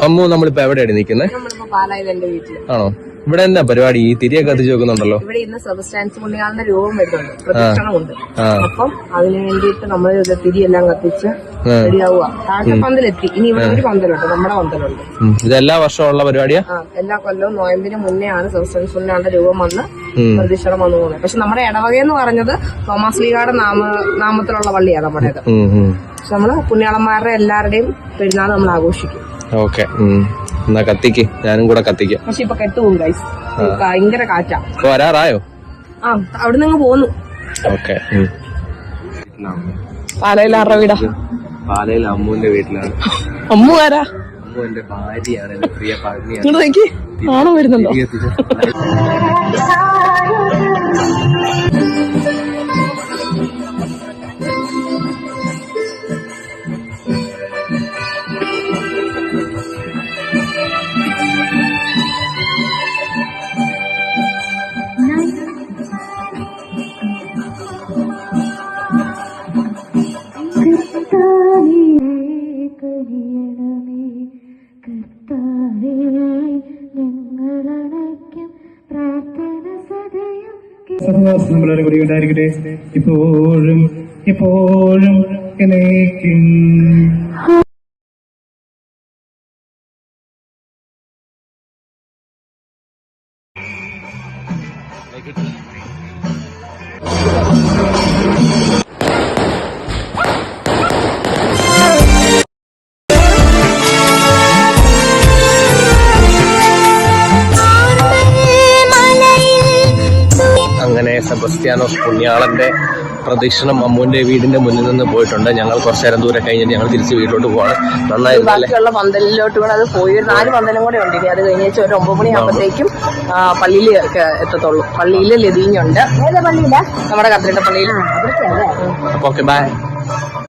അമ്മു നമ്മളിപ്പോ എവിടെയാണ് നിൽക്കുന്നത്? ആണോ? ഇവിടെ എന്താ പരിപാടി? ഈ തിരിയൊക്കെ കത്തിച്ച് വെക്കുന്നുണ്ടല്ലോ. ഇവിടെ ഇന്ന് സബ്സ്റ്റാൻസ് പുണ്യാളിന്റെ രൂപം വരുന്നുണ്ട്, പ്രദക്ഷിണമുണ്ട്. അപ്പം അതിന് വേണ്ടിയിട്ട് നമ്മൾ തിരിയെല്ലാം കത്തിച്ച് റെഡിയാവുക. താഴത്തെ പന്തലെത്തി. ഇനി ഇവിടെ ഒരു പന്തലുണ്ട്, നമ്മുടെ പന്തലുണ്ട്. ഇത് എല്ലാ വർഷവും ഉള്ള പരിപാടിയാ? എല്ലാ കൊല്ലവും നോയമ്പിന് മുന്നേ ആണ് സബ്സ്റ്റാൻസ് പുണ്യാളിന്റെ രൂപം വന്ന് പ്രദക്ഷിണം വന്നു പോകുന്നത്. പക്ഷെ നമ്മുടെ ഇടവകയെന്ന് പറഞ്ഞത് തോമസ് ലീഗയുടെ നാമത്തിലുള്ള പള്ളിയാണ് നമ്മുടേത്. പക്ഷെ നമ്മള് പുണ്യാളന്മാരുടെ എല്ലാവരുടെയും പെരുന്നാൾ നമ്മൾ ആഘോഷിക്കും. ഓക്കെ, എന്നാ കത്തിക്ക്, ഞാനും കൂടെ കത്തിക്കാം. പക്ഷെ ഇപ്പൊ കെട്ടുപോകും ഗൈസ്, ഭയങ്കര കാറ്റാ. വരാറായോ? അവിടെ നിന്ന് പോന്നു. ഓക്കെ. പാലയിൽ ആരുടെ വീടാ? പാലയിൽ അമ്മുവിന്റെ വീട്ടിലാണ്. അമ്മു ആരാ? അമ്മു എന്റെ ഭാര്യയാണ്, പ്രിയ ഭാര്യയാണ്. നോക്കി ആണോ വരുന്നുണ്ടോ? സഹവാസം നമ്മളെ കൂടി ഉണ്ടായിരിക്കട്ടെ, ഇപ്പോഴും എപ്പോഴും എന്നേക്കും. അങ്ങനെ സെബസ്ത്യാനോസ് പുണ്യാളന്റെ പ്രദക്ഷിണം അമ്മുവിന്റെ വീടിന്റെ മുന്നിൽ നിന്ന് പോയിട്ടുണ്ട്. ഞങ്ങൾ കുറച്ചു നേരം ദൂരം കഴിഞ്ഞിട്ട് ഞങ്ങൾ തിരിച്ച് വീട്ടിലോട്ട് പോവാണ്. നന്നായിരുന്നു. ബാക്കിയുള്ള പന്തലിലോട്ട് കൂടെ അത് പോയി 4 പന്തലും കൂടെ ഉണ്ട്. അത് കഴിഞ്ഞ ഒരു 9 മണിയാകുമ്പോഴത്തേക്കും പള്ളിയിൽ എത്തത്തുള്ളൂ. പള്ളിയിൽ ലതീഞ്ഞുണ്ട്. നമ്മുടെ കത്രിയുടെ പള്ളിയിൽ. Okay, by.